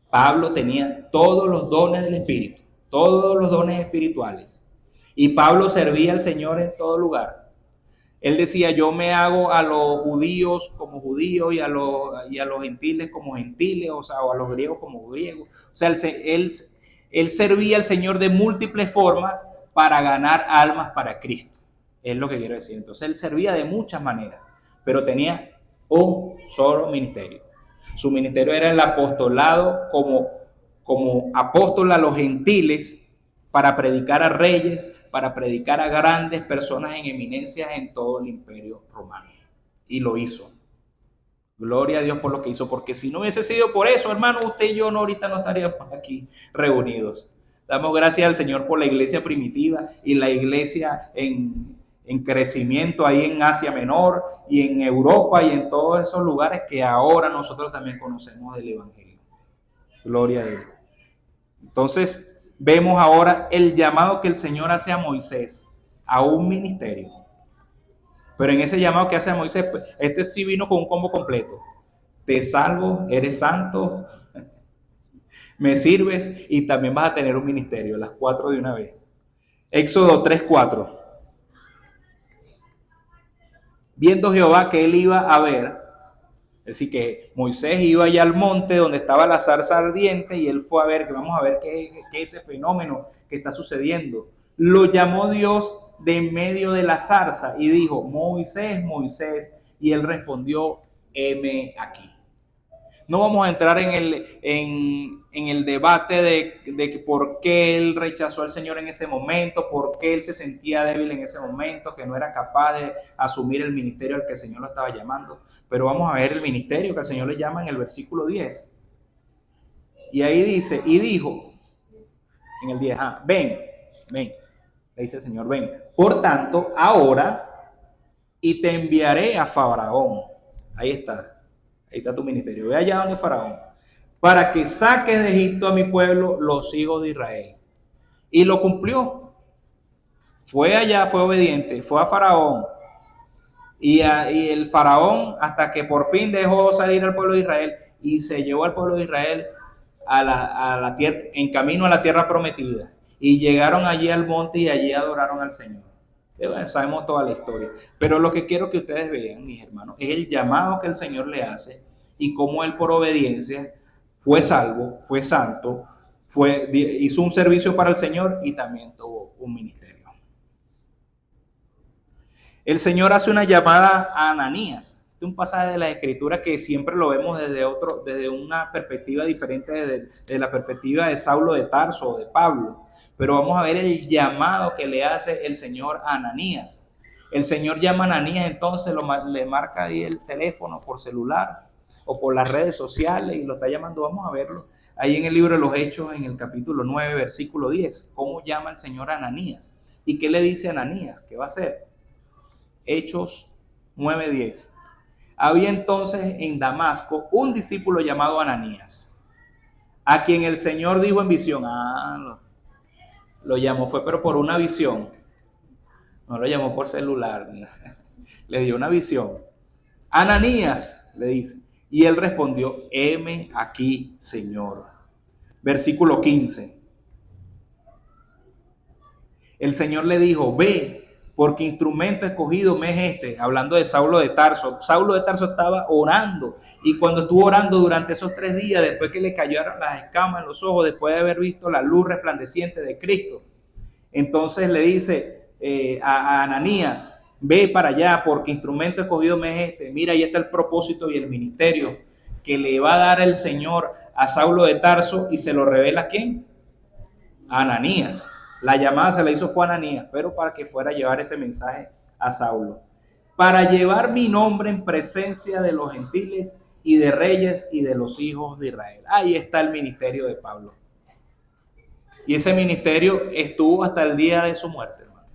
Pablo tenía todos los dones del Espíritu, todos los dones espirituales. Y Pablo servía al Señor en todo lugar. Él decía, yo me hago a los judíos como judíos y a los gentiles como gentiles, o sea, o a los griegos como griegos. O sea, él servía al Señor de múltiples formas para ganar almas para Cristo. Es lo que quiero decir. Entonces, él servía de muchas maneras, pero tenía un solo ministerio. Su ministerio era el apostolado como apóstol a los gentiles, para predicar a reyes, para predicar a grandes personas en eminencias en todo el imperio romano. Y lo hizo. Gloria a Dios por lo que hizo, porque si no hubiese sido por eso, hermano, usted y yo ahorita no estaríamos aquí reunidos. Damos gracias al Señor por la iglesia primitiva y la iglesia en crecimiento ahí en Asia Menor y en Europa y en todos esos lugares que ahora nosotros también conocemos del Evangelio. Gloria a Dios. Entonces, vemos ahora el llamado que el Señor hace a Moisés a un ministerio. Pero en ese llamado que hace a Moisés, este sí vino con un combo completo. Te salvo, eres santo, me sirves y también vas a tener un ministerio, las 4 de una vez. Éxodo 3:4. Viendo Jehová que él iba a ver, es decir, que Moisés iba allá al monte donde estaba la zarza ardiente y él fue a ver, que vamos a ver qué es ese fenómeno que está sucediendo. Lo llamó Dios de en medio de la zarza y dijo, Moisés, Moisés, y él respondió, heme aquí. No vamos a entrar en el debate de por qué él rechazó al Señor en ese momento, por qué él se sentía débil en ese momento, que no era capaz de asumir el ministerio al que el Señor lo estaba llamando. Pero vamos a ver el ministerio que el Señor le llama en el versículo 10. Y ahí dice, y dijo, en el 10, ven, le dice el Señor, ven. Por tanto, ahora, y te enviaré a Faraón. Ahí está tu ministerio. Ve allá donde Faraón, para que saques de Egipto a mi pueblo, los hijos de Israel. Y lo cumplió. Fue allá, fue obediente, fue a Faraón. Y el Faraón, hasta que por fin dejó salir al pueblo de Israel y se llevó al pueblo de Israel a la tierra, en camino a la tierra prometida. Y llegaron allí al monte y allí adoraron al Señor. Y bueno, sabemos toda la historia. Pero lo que quiero que ustedes vean, mis hermanos, es el llamado que el Señor le hace y cómo él por obediencia fue salvo, fue santo, hizo un servicio para el Señor y también tuvo un ministerio. El Señor hace una llamada a Ananías. Este es un pasaje de la Escritura que siempre lo vemos desde una perspectiva diferente, desde la perspectiva de Saulo de Tarso o de Pablo. Pero vamos a ver el llamado que le hace el Señor a Ananías. El Señor llama a Ananías, entonces le marca ahí el teléfono por celular o por las redes sociales y lo está llamando. Vamos a verlo ahí en el libro de los Hechos, en el capítulo 9, versículo 10. ¿Cómo llama el Señor a Ananías? ¿Y qué le dice a Ananías? ¿Qué va a hacer? Hechos 9:10. Había entonces en Damasco un discípulo llamado Ananías, a quien el Señor dijo en visión, lo llamó fue pero por una visión, no lo llamó por celular, le dio una visión. Ananías, le dice, y él respondió, heme aquí, Señor. Versículo 15. El Señor le dijo, ve, porque instrumento escogido me es este, hablando de Saulo de Tarso. Saulo de Tarso estaba orando, y cuando estuvo orando durante esos 3 días, después que le cayeron las escamas en los ojos, después de haber visto la luz resplandeciente de Cristo, entonces le dice a Ananías, ve para allá, porque instrumento escogido me es este. Mira, ahí está el propósito y el ministerio que le va a dar el Señor a Saulo de Tarso, y se lo revela ¿a quién? A Ananías. La llamada se la hizo fue a Ananías, pero para que fuera a llevar ese mensaje a Saulo. Para llevar mi nombre en presencia de los gentiles y de reyes y de los hijos de Israel. Ahí está el ministerio de Pablo. Y ese ministerio estuvo hasta el día de su muerte, hermano.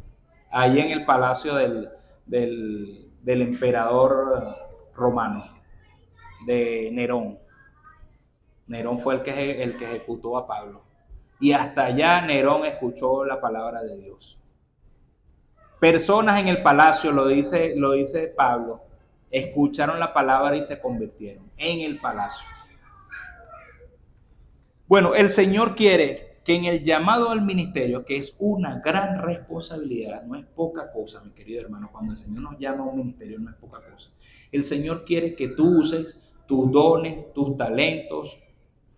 Ahí en el palacio del emperador romano, de Nerón. Nerón fue el que ejecutó a Pablo. Y hasta allá Nerón escuchó la palabra de Dios. Personas en el palacio, lo dice Pablo, escucharon la palabra y se convirtieron en el palacio. Bueno, el Señor quiere que en el llamado al ministerio, que es una gran responsabilidad, no es poca cosa, mi querido hermano, cuando el Señor nos llama a un ministerio no es poca cosa. El Señor quiere que tú uses tus dones, tus talentos.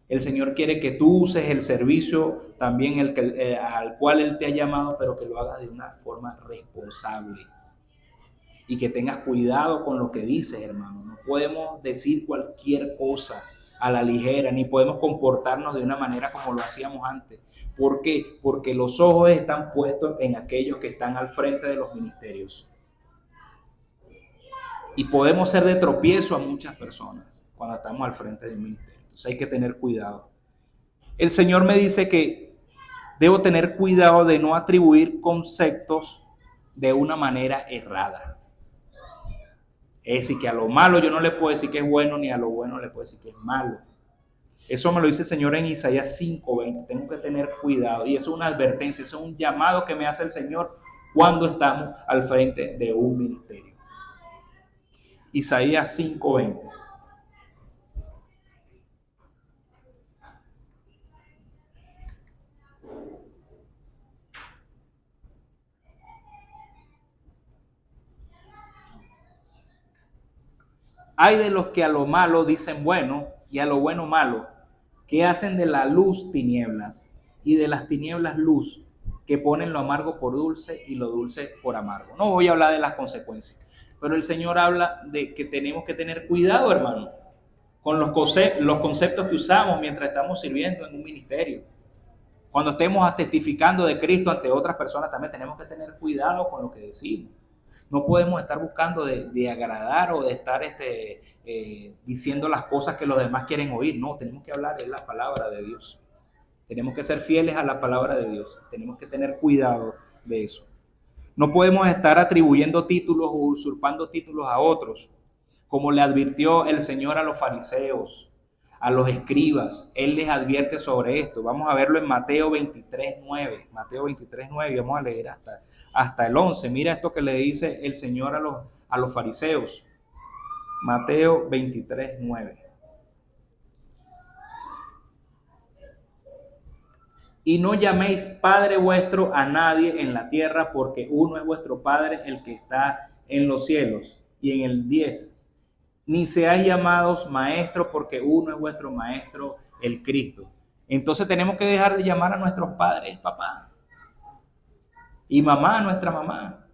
El Señor quiere que tú uses el servicio también al cual Él te ha llamado, pero que lo hagas de una forma responsable. Y que tengas cuidado con lo que dices, hermano. No podemos decir cualquier cosa a la ligera, ni podemos comportarnos de una manera como lo hacíamos antes. ¿Por qué? Porque los ojos están puestos en aquellos que están al frente de los ministerios. Y podemos ser de tropiezo a muchas personas cuando estamos al frente del ministerio. Entonces hay que tener cuidado. El Señor me dice que debo tener cuidado de no atribuir conceptos de una manera errada. Es decir, que a lo malo yo no le puedo decir que es bueno, ni a lo bueno le puedo decir que es malo. Eso me lo dice el Señor en Isaías 5:20. Tengo que tener cuidado. Y eso es una advertencia, eso es un llamado que me hace el Señor cuando estamos al frente de un ministerio. Isaías 5:20. Hay de los que a lo malo dicen bueno y a lo bueno malo, que hacen de la luz tinieblas y de las tinieblas luz, que ponen lo amargo por dulce y lo dulce por amargo. No voy a hablar de las consecuencias, pero el Señor habla de que tenemos que tener cuidado, hermano, con los conceptos que usamos mientras estamos sirviendo en un ministerio. Cuando estemos testificando de Cristo ante otras personas, también tenemos que tener cuidado con lo que decimos. No podemos estar buscando de agradar o de estar diciendo las cosas que los demás quieren oír. No, tenemos que hablar de la palabra de Dios. Tenemos que ser fieles a la palabra de Dios. Tenemos que tener cuidado de eso. No podemos estar atribuyendo títulos o usurpando títulos a otros, como le advirtió el Señor a los fariseos, a los escribas. Él les advierte sobre esto. Vamos a verlo en Mateo 23:9. Mateo 23:9, vamos a leer hasta el 11. Mira esto que le dice el Señor a los fariseos. Mateo 23:9. Y no llaméis Padre vuestro a nadie en la tierra, porque uno es vuestro Padre, el que está en los cielos. Y en el 10, ni seáis llamados maestros, porque uno es vuestro maestro, el Cristo. Entonces tenemos que dejar de llamar a nuestros padres papá, y mamá, nuestra mamá.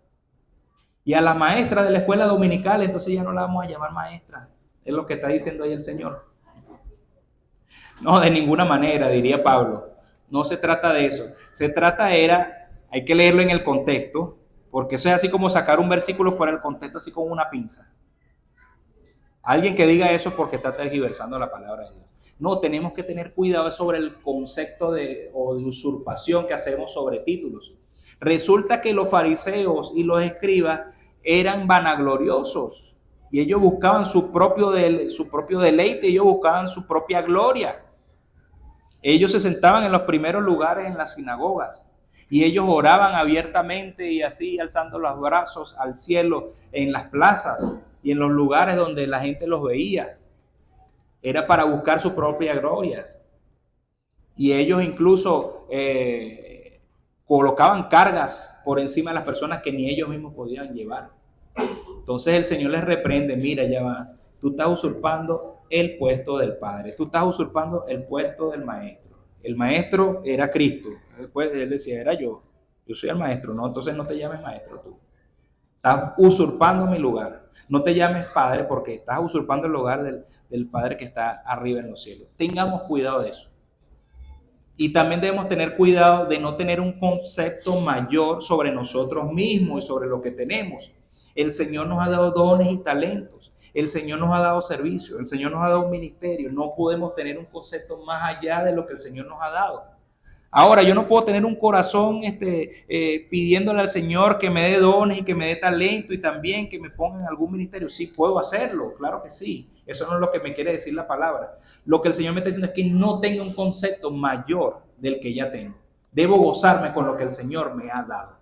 Y a la maestra de la escuela dominical, entonces ya no la vamos a llamar maestra. Es lo que está diciendo ahí el Señor. No, de ninguna manera, diría Pablo. No se trata de eso. Se trata hay que leerlo en el contexto, porque eso es así como sacar un versículo fuera del contexto, así con una pinza. Alguien que diga eso porque está tergiversando la palabra de Dios. No, tenemos que tener cuidado sobre el concepto de usurpación que hacemos sobre títulos. Resulta que los fariseos y los escribas eran vanagloriosos y ellos buscaban su propio deleite, ellos buscaban su propia gloria. Ellos se sentaban en los primeros lugares en las sinagogas y ellos oraban abiertamente y así alzando los brazos al cielo en las plazas y en los lugares donde la gente los veía. Era para buscar su propia gloria. Y ellos incluso colocaban cargas por encima de las personas que ni ellos mismos podían llevar. Entonces el Señor les reprende, mira, ya va, tú estás usurpando el puesto del Padre, tú estás usurpando el puesto del Maestro. El Maestro era Cristo, después él decía, era yo soy el Maestro, no, entonces no te llames Maestro tú. Estás usurpando mi lugar. No te llames Padre porque estás usurpando el lugar del Padre que está arriba en los cielos. Tengamos cuidado de eso. Y también debemos tener cuidado de no tener un concepto mayor sobre nosotros mismos y sobre lo que tenemos. El Señor nos ha dado dones y talentos. El Señor nos ha dado servicio. El Señor nos ha dado un ministerio. No podemos tener un concepto más allá de lo que el Señor nos ha dado. Ahora, yo no puedo tener un corazón pidiéndole al Señor que me dé dones y que me dé talento y también que me ponga en algún ministerio. Sí, puedo hacerlo, claro que sí. Eso no es lo que me quiere decir la palabra. Lo que el Señor me está diciendo es que no tenga un concepto mayor del que ya tengo. Debo gozarme con lo que el Señor me ha dado.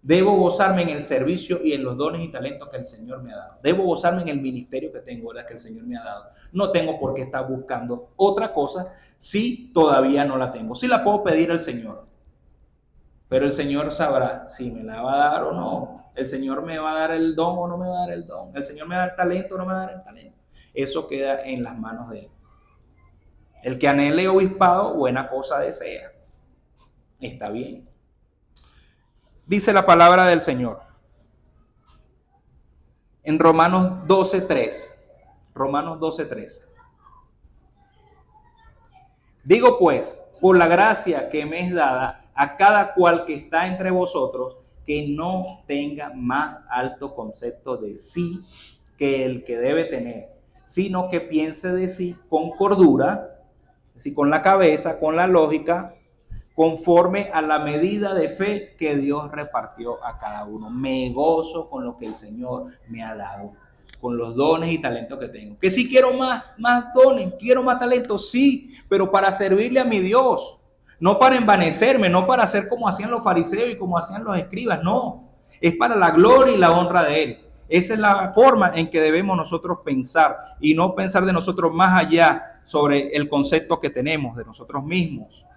Debo gozarme en el servicio y en los dones y talentos que el Señor me ha dado. Debo gozarme en el ministerio que tengo, ¿verdad?, que el Señor me ha dado. No tengo por qué estar buscando otra cosa si todavía no la tengo. Sí la puedo pedir al Señor, pero el Señor sabrá si me la va a dar o no. El Señor me va a dar el don o no me va a dar el don. El Señor me va a dar el talento o no me va a dar el talento. Eso queda en las manos de Él. El que anhele obispado, buena cosa desea. Está bien. Dice la palabra del Señor en Romanos 12:3. Romanos 12:3. Digo pues, por la gracia que me es dada a cada cual que está entre vosotros, que no tenga más alto concepto de sí que el que debe tener, sino que piense de sí con cordura, así con la cabeza, con la lógica, conforme a la medida de fe que Dios repartió a cada uno. Me gozo con lo que el Señor me ha dado, con los dones y talentos que tengo. Que si quiero más dones, quiero más talentos, sí, pero para servirle a mi Dios, no para envanecerme, no para hacer como hacían los fariseos y como hacían los escribas, no, es para la gloria y la honra de Él. Esa es la forma en que debemos nosotros pensar y no pensar de nosotros más allá sobre el concepto que tenemos de nosotros mismos.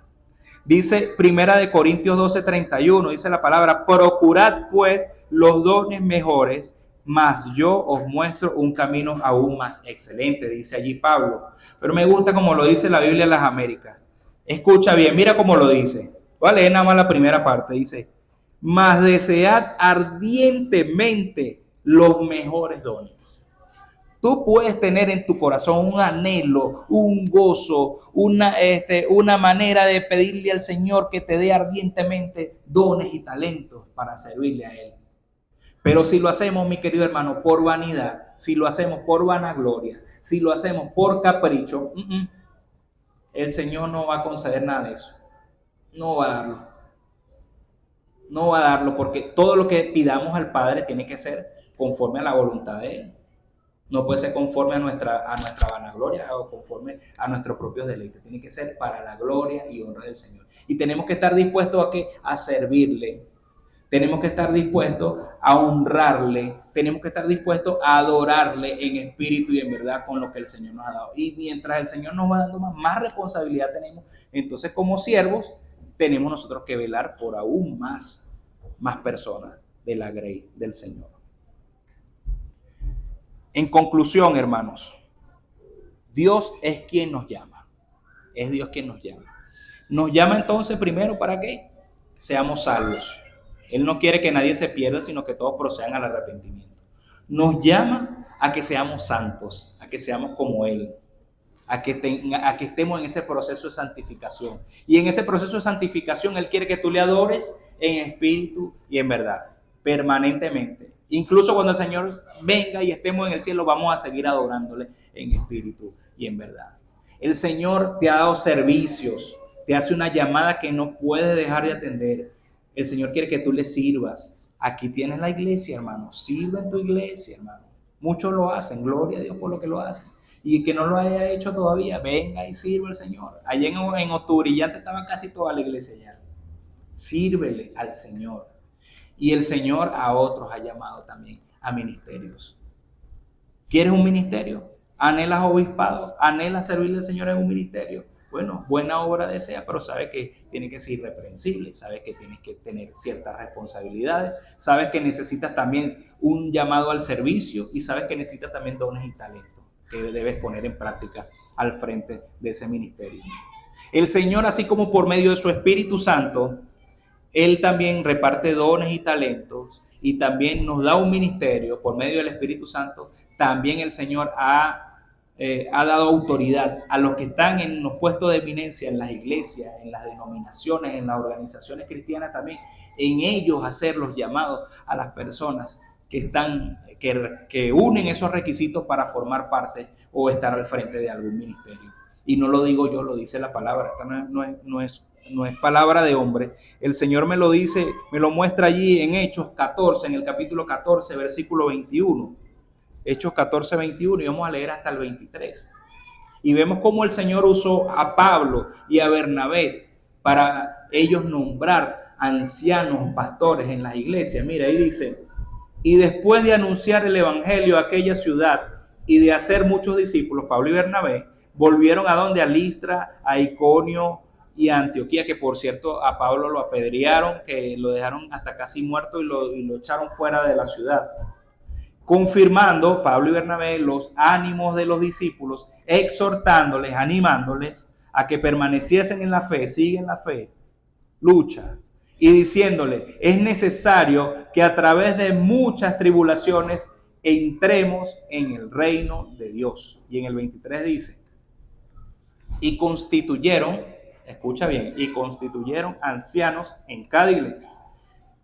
Dice Primera de Corintios 12:31, dice la palabra, procurad pues los dones mejores, mas yo os muestro un camino aún más excelente, dice allí Pablo. Pero me gusta como lo dice la Biblia de las Américas. Escucha bien, mira cómo lo dice. Voy a leer nada más la primera parte, dice, mas desead ardientemente los mejores dones. Tú puedes tener en tu corazón un anhelo, un gozo, una manera de pedirle al Señor que te dé ardientemente dones y talentos para servirle a Él. Pero si lo hacemos, mi querido hermano, por vanidad, si lo hacemos por vanagloria, si lo hacemos por capricho, el Señor no va a conceder nada de eso. No va a darlo. No va a darlo porque todo lo que pidamos al Padre tiene que ser conforme a la voluntad de Él. No puede ser conforme a nuestra vanagloria o conforme a nuestros propios deleites. Tiene que ser para la gloria y honra del Señor. Y tenemos que estar dispuestos a servirle. Tenemos que estar dispuestos a honrarle. Tenemos que estar dispuestos a adorarle en espíritu y en verdad con lo que el Señor nos ha dado. Y mientras el Señor nos va dando más responsabilidad tenemos, entonces como siervos tenemos nosotros que velar por aún más personas de la grey del Señor. En conclusión, hermanos, Dios es quien nos llama. Es Dios quien nos llama. Nos llama entonces primero ¿para qué? Seamos salvos. Él no quiere que nadie se pierda, sino que todos procedan al arrepentimiento. Nos llama a que seamos santos, a que seamos como Él, a que estemos en ese proceso de santificación. Y en ese proceso de santificación Él quiere que tú le adores en espíritu y en verdad, permanentemente. Incluso cuando el Señor venga y estemos en el cielo, vamos a seguir adorándole en espíritu y en verdad. El Señor te ha dado servicios, te hace una llamada que no puedes dejar de atender. El Señor quiere que tú le sirvas. Aquí tienes la iglesia, hermano. Sirve en tu iglesia, hermano. Muchos lo hacen, gloria a Dios por lo que lo hacen. Y que no lo haya hecho todavía, venga y sirva al Señor. Allí en Octubrillante estaba casi toda la iglesia ya. Sírvele al Señor. Y el Señor a otros ha llamado también a ministerios. ¿Quieres un ministerio? ¿Anhelas obispado? ¿Anhelas servirle al Señor en un ministerio? bueno, buena obra desea, pero sabe que tiene que ser irreprensible, sabe que tienes que tener ciertas responsabilidades, sabes que necesitas también un llamado al servicio y sabes que necesitas también dones y talentos que debes poner en práctica al frente de ese ministerio. El Señor, así como por medio de su Espíritu Santo, Él también reparte dones y talentos y también nos da un ministerio por medio del Espíritu Santo. También el Señor ha dado autoridad a los que están en los puestos de eminencia en las iglesias, en las denominaciones, en las organizaciones cristianas también, en ellos hacer los llamados a las personas que unen esos requisitos para formar parte o estar al frente de algún ministerio. Y no lo digo yo, lo dice la palabra. Esta no es palabra de hombre. El Señor me lo dice, me lo muestra allí en Hechos 14, en el capítulo 14, versículo 21. Hechos 14, 21, y vamos a leer hasta el 23. Y vemos cómo el Señor usó a Pablo y a Bernabé para ellos nombrar ancianos, pastores en las iglesias. Mira, ahí dice: y después de anunciar el evangelio a aquella ciudad y de hacer muchos discípulos, Pablo y Bernabé volvieron a donde, a Listra, a Iconio y a Antioquía, que por cierto a Pablo lo apedrearon, que lo dejaron hasta casi muerto y lo echaron fuera de la ciudad. Confirmando Pablo y Bernabé los ánimos de los discípulos, exhortándoles, animándoles a que permaneciesen en la fe, siguen la fe, lucha, y diciéndole: es necesario que a través de muchas tribulaciones entremos en el reino de Dios. Y en el 23 dice: y constituyeron, escucha bien, y constituyeron ancianos en cada iglesia,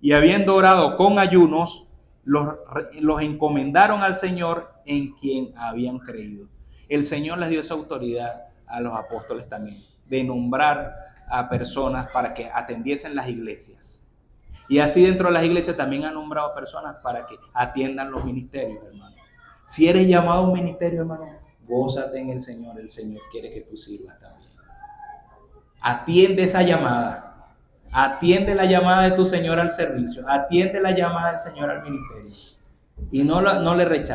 y habiendo orado con ayunos, los encomendaron al Señor en quien habían creído. El Señor les dio esa autoridad a los apóstoles también, de nombrar a personas para que atendiesen las iglesias. Y así dentro de las iglesias también ha nombrado personas para que atiendan los ministerios, hermano. Si eres llamado a un ministerio, hermano, gózate en el Señor quiere que tú sirvas también. Atiende esa llamada. Atiende la llamada de tu Señor al servicio. Atiende la llamada del Señor al ministerio. Y no le rechaces.